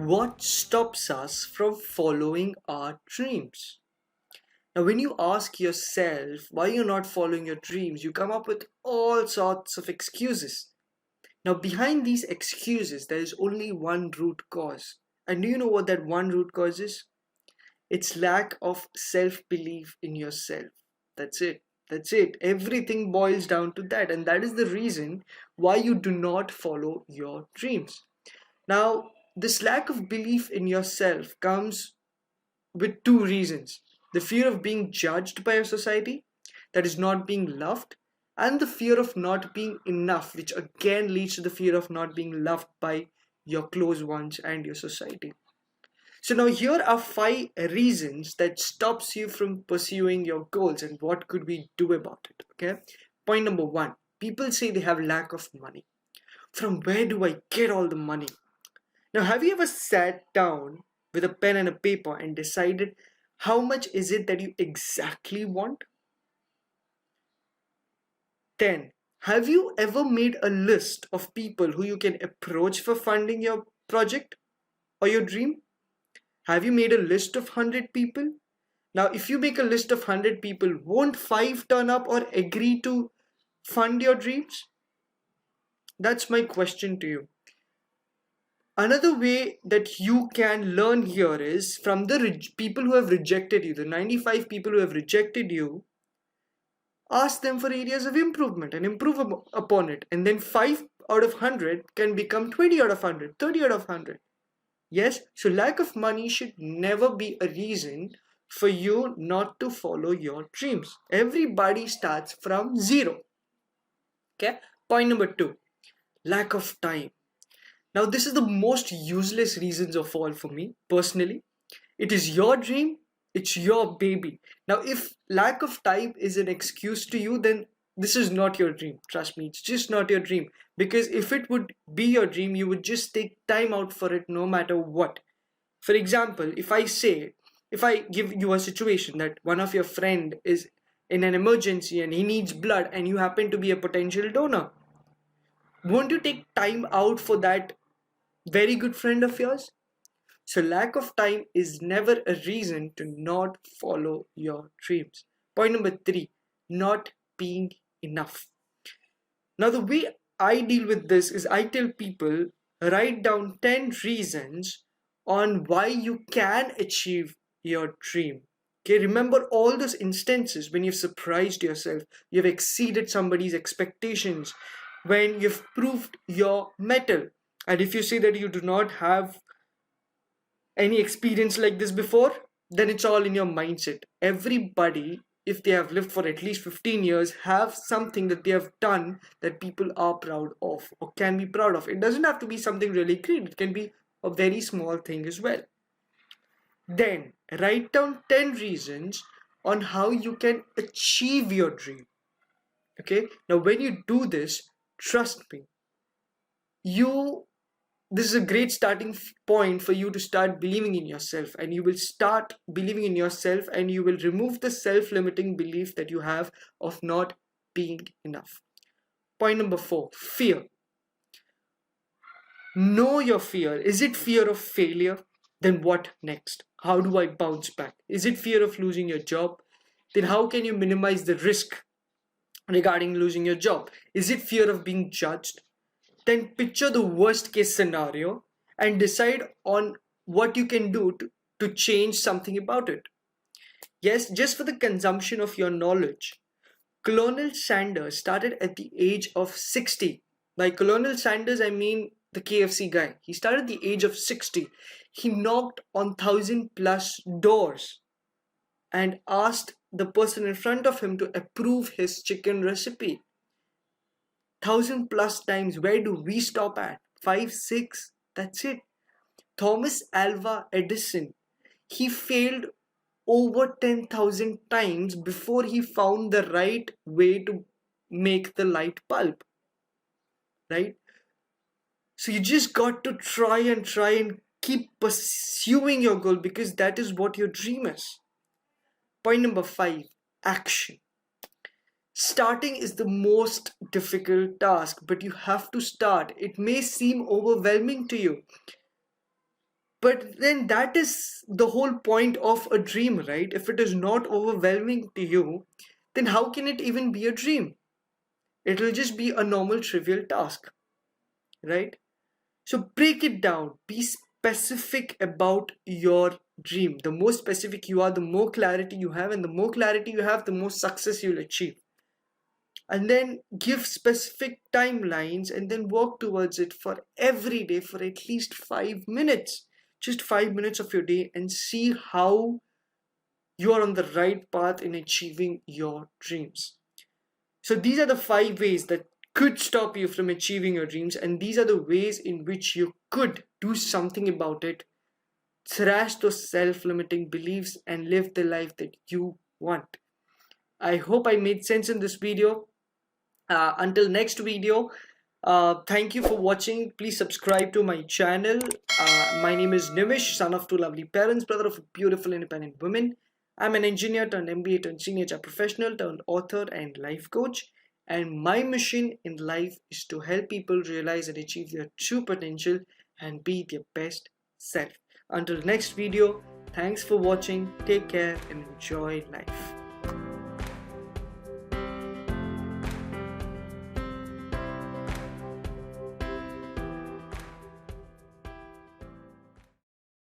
What stops us from following our dreams? Now, when you ask yourself why you're not following your dreams, you come up with all sorts of excuses. Now, behind these excuses, there is only one root cause. And do you know what that one root cause is? It's lack of self-belief in yourself. That's it. That's it. Everything boils down to that. And that is the reason why you do not follow your dreams. Now, this lack of belief in yourself comes with two reasons: the fear of being judged by a society, that is not being loved, and the fear of not being enough, which again leads to the fear of not being loved by your close ones and your society. So now here are 5 reasons that stops you from pursuing your goals, and what could we do about it? Okay. Point number 1: people say they have lack of money. From where do I get all the money? Now, have you ever sat down with a pen and a paper and decided how much is it that you exactly want? Then, have you ever made a list of people who you can approach for funding your project or your dream? Have you made a list of 100 people? Now, if you make a list of 100 people, won't 5 turn up or agree to fund your dreams? That's my question to you. Another way that you can learn here is from the people who have rejected you, the 95 people who have rejected you. Ask them for areas of improvement and improve upon it. And then 5 out of 100 can become 20 out of 100, 30 out of 100. Yes, so lack of money should never be a reason for you not to follow your dreams. Everybody starts from zero. Okay, point number 2: lack of time. Now, this is the most useless reasons of all for me personally. It is your dream, it's your baby. Now, if lack of time is an excuse to you, then this is not your dream. Trust me, it's just not your dream. Because if it would be your dream, you would just take time out for it no matter what. For example, if I give you a situation that one of your friend is in an emergency and he needs blood and you happen to be a potential donor, won't you take time out for that very good friend of yours? So lack of time is never a reason to not follow your dreams. Point number 3: not being enough. Now, the way I deal with this is I tell people, write down 10 reasons on why you can achieve your dream. Okay, remember all those instances when you've surprised yourself, you've exceeded somebody's expectations, when you've proved your mettle. And if you say that you do not have any experience like this before, then it's all in your mindset. Everybody, if they have lived for at least 15 years, have something that they have done that people are proud of or can be proud of. It doesn't have to be something really great. It can be a very small thing as well. Then write down 10 reasons on how you can achieve your dream. Okay, now when you do this, trust me, this is a great starting point for you to start believing in yourself, and you will start believing in yourself and you will remove the self-limiting belief that you have of not being enough. Point number 4: fear. Know your fear. Is it fear of failure? Then what next? How do I bounce back? Is it fear of losing your job? Then how can you minimize the risk regarding losing your job? Is it fear of being judged? Then picture the worst case scenario and decide on what you can do to change something about it. Yes, just for the consumption of your knowledge, Colonel Sanders started at the age of 60. By Colonel Sanders, I mean the KFC guy. He started at the age of 60. He knocked on 1,000+ doors and asked the person in front of him to approve his chicken recipe. 1,000+ times. Where do we stop at? 5, 6? That's it. Thomas Alva Edison, he failed over 10,000 times before he found the right way to make the light bulb. Right? So you just got to try and keep pursuing your goal, because that is what your dream is. Point number 5: action. Starting is the most difficult task, but you have to start. It may seem overwhelming to you, But then that is the whole point of a dream, right? If it is not overwhelming to you, then how can it even be a dream? It will just be a normal trivial task, right? So break it down. Be specific about your dream. The more specific you are, the more clarity you have, and the more clarity you have, the more success you'll achieve. And then give specific timelines and then work towards it for every day for at least 5 minutes. Just 5 minutes of your day, and see how you are on the right path in achieving your dreams. So these are the 5 ways that could stop you from achieving your dreams, and these are the ways in which you could do something about it. Thrash those self-limiting beliefs and live the life that you want. I hope I made sense in this video. Until next video, thank you for watching. Please subscribe to my channel. My name is Nimish, son of two lovely parents, brother of a beautiful independent woman. I'm an engineer turned MBA turned senior HR professional turned author and life coach. And my mission in life is to help people realize and achieve their true potential and be their best self. Until next video, thanks for watching. Take care and enjoy life.